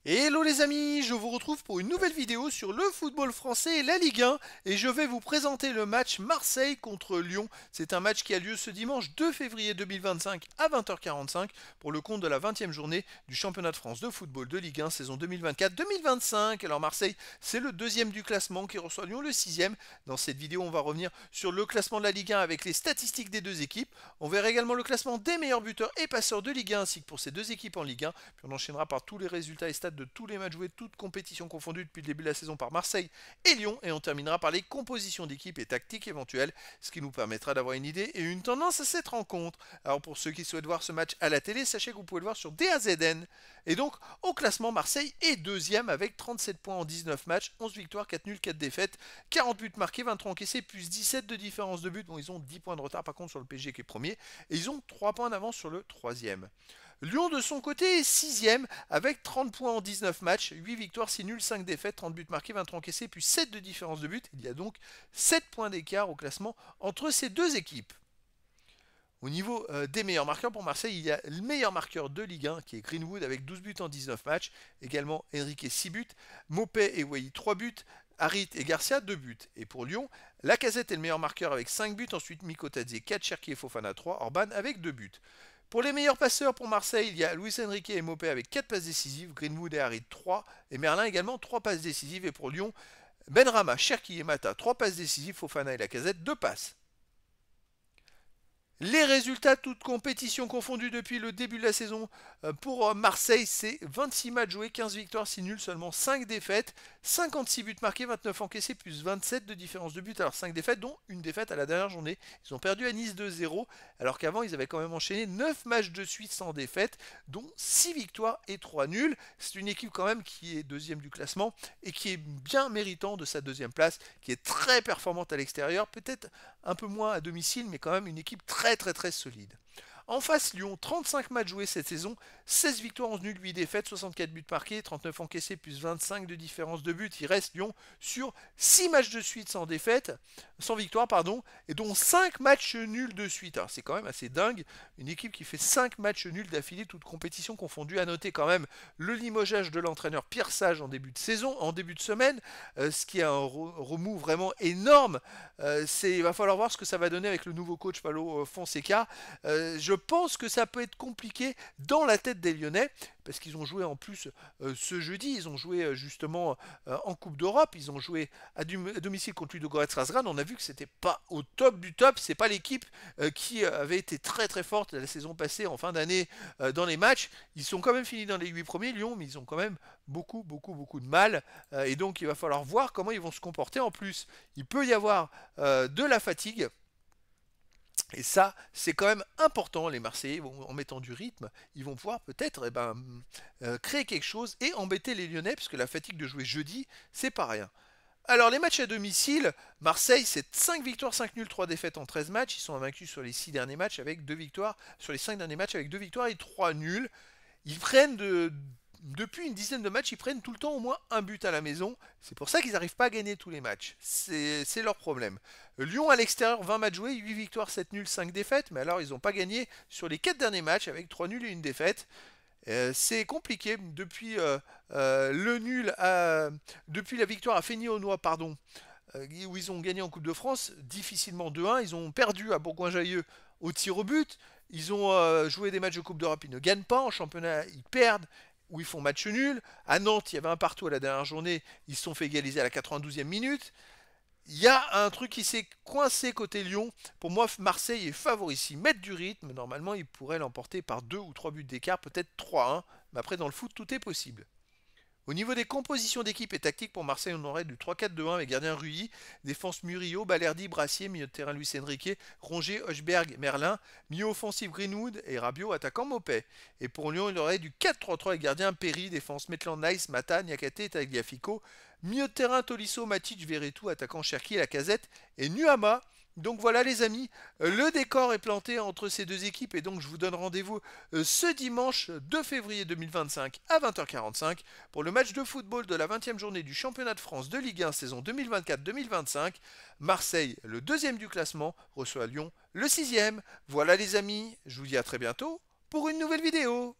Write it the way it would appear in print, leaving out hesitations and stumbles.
Hello les amis, je vous retrouve pour une nouvelle vidéo sur le football français et la Ligue 1 et je vais vous présenter le match Marseille contre Lyon. C'est un match qui a lieu ce dimanche 2 février 2025 à 20h45 pour le compte de la 20e journée du championnat de France de football de Ligue 1 saison 2024-2025. Alors Marseille, c'est le deuxième du classement qui reçoit Lyon le sixième. Dans cette vidéo, on va revenir sur le classement de la Ligue 1 avec les statistiques des deux équipes. On verra également le classement des meilleurs buteurs et passeurs de Ligue 1 ainsi que pour ces deux équipes en Ligue 1. Puis on enchaînera par tous les résultats et stats de tous les matchs joués, toutes compétitions confondues depuis le début de la saison par Marseille et Lyon. Et on terminera par les compositions d'équipes et tactiques éventuelles, ce qui nous permettra d'avoir une idée et une tendance à cette rencontre. Alors pour ceux qui souhaitent voir ce match à la télé, sachez que vous pouvez le voir sur DAZN. Et donc au classement, Marseille est deuxième avec 37 points en 19 matchs, 11 victoires, 4 nuls, 4 défaites, 40 buts marqués, 23 encaissés, plus 17 de différence de but. Bon, ils ont 10 points de retard par contre sur le PSG qui est premier, et ils ont 3 points d'avance sur le troisième. Lyon de son côté est sixième avec 30 points en 19 matchs, 8 victoires, 6 nuls, 5 défaites, 30 buts marqués, 23 encaissés, puis 7 de différence de but. Il y a donc 7 points d'écart au classement entre ces deux équipes. Au niveau des meilleurs marqueurs pour Marseille, il y a le meilleur marqueur de Ligue 1 qui est Greenwood avec 12 buts en 19 matchs. Également Enrique 6 buts, Mopé et Wai 3 buts, Harit et Garcia 2 buts. Et pour Lyon, Lacazette est le meilleur marqueur avec 5 buts, ensuite Mikotadze 4, Cherki et Fofana 3, Orban avec 2 buts. Pour les meilleurs passeurs pour Marseille, il y a Luis Enrique et Mopé avec 4 passes décisives, Greenwood et Harit 3, et Merlin également 3 passes décisives. Et pour Lyon, Benrahma, Cherki et Mata 3 passes décisives, Fofana et Lacazette 2 passes. Les résultats, toutes compétitions confondues depuis le début de la saison pour Marseille, c'est 26 matchs joués, 15 victoires, 6 nuls, seulement 5 défaites, 56 buts marqués, 29 encaissés, plus 27 de différence de but. Alors 5 défaites, dont une défaite à la dernière journée. Ils ont perdu à Nice 2-0, alors qu'avant ils avaient quand même enchaîné 9 matchs de suite sans défaite, dont 6 victoires et 3 nuls. C'est une équipe quand même qui est deuxième du classement et qui est bien méritant de sa deuxième place, qui est très performante à l'extérieur, peut-être un peu moins à domicile, mais quand même une équipe très solide. En face, Lyon, 35 matchs joués cette saison, 16 victoires, 11 nuls, 8 défaites, 64 buts marqués, 39 encaissés, plus 25 de différence de but. Il reste Lyon sur 6 matchs de suite sans défaite, sans victoire, pardon, et dont 5 matchs nuls de suite. Alors c'est quand même assez dingue, une équipe qui fait 5 matchs nuls d'affilée, toutes compétitions confondues. À noter quand même le limogeage de l'entraîneur Pierre Sage en début de saison, en début de semaine, ce qui est un remous vraiment énorme. Il va falloir voir ce que ça va donner avec le nouveau coach Paulo Fonseca. Je pense que ça peut être compliqué dans la tête des Lyonnais, parce qu'ils ont joué en plus ce jeudi, ils ont joué justement en Coupe d'Europe, ils ont joué à domicile contre Ludogorets Razgrad. On a vu que c'était pas au top du top, c'est pas l'équipe qui avait été très forte la saison passée en fin d'année dans les matchs. Ils sont quand même finis dans les 8 premiers, Lyon, mais ils ont quand même beaucoup de mal, et donc il va falloir voir comment ils vont se comporter. En plus, il peut y avoir de la fatigue. Et ça, c'est quand même important. Les Marseillais, en mettant du rythme, ils vont pouvoir peut-être créer quelque chose et embêter les Lyonnais, puisque la fatigue de jouer jeudi, c'est pas rien. Alors, les matchs à domicile, Marseille, c'est 5 victoires, 5 nuls, 3 défaites en 13 matchs. Ils sont invaincus sur les 6 derniers matchs avec 2 victoires, sur les 5 derniers matchs avec 2 victoires et 3 nuls. Ils prennent depuis une dizaine de matchs, ils prennent tout le temps au moins un but à la maison. C'est pour ça qu'ils n'arrivent pas à gagner tous les matchs. C'est leur problème. Lyon à l'extérieur, 20 matchs joués, 8 victoires, 7 nuls, 5 défaites. Mais alors, ils n'ont pas gagné sur les 4 derniers matchs avec 3 nuls et une défaite. C'est compliqué. Depuis depuis la victoire à Fény-Aunois, pardon, où ils ont gagné en Coupe de France, difficilement 2-1. Ils ont perdu à Bourgoin-Jallieu au tir au but. Ils ont joué des matchs de Coupe d'Europe, ils ne gagnent pas. En championnat, ils perdent ou ils font match nul. À Nantes, il y avait un partout à la dernière journée. Ils se sont fait égaliser à la 92e minute. Il y a un truc qui s'est coincé côté Lyon. Pour moi, Marseille est favori. S'ils mettent du rythme, normalement, ils pourraient l'emporter par 2 ou 3 buts d'écart, peut-être 3-1. Mais après, dans le foot, tout est possible. Au niveau des compositions d'équipe et tactiques pour Marseille, on aurait du 3-4-2-1 avec gardien Rui, défense Murillo, Balerdi, Brassier, milieu de terrain Luis Enrique, Rongier, Hochberg, Merlin, milieu offensif Greenwood et Rabiot, attaquant Mopé. Et pour Lyon, il aurait du 4-3-3 avec gardien Perry, défense Maitland Nice, Mata, Niakate et Tagliafico, milieu de terrain Tolisso, Matic, Verretou, attaquant Cherki, Lacazette et Nuama. Donc voilà les amis, le décor est planté entre ces deux équipes et donc je vous donne rendez-vous ce dimanche 2 février 2025 à 20h45 pour le match de football de la 20e journée du championnat de France de Ligue 1 saison 2024-2025. Marseille, le deuxième du classement, reçoit Lyon, le sixième. Voilà les amis, je vous dis à très bientôt pour une nouvelle vidéo.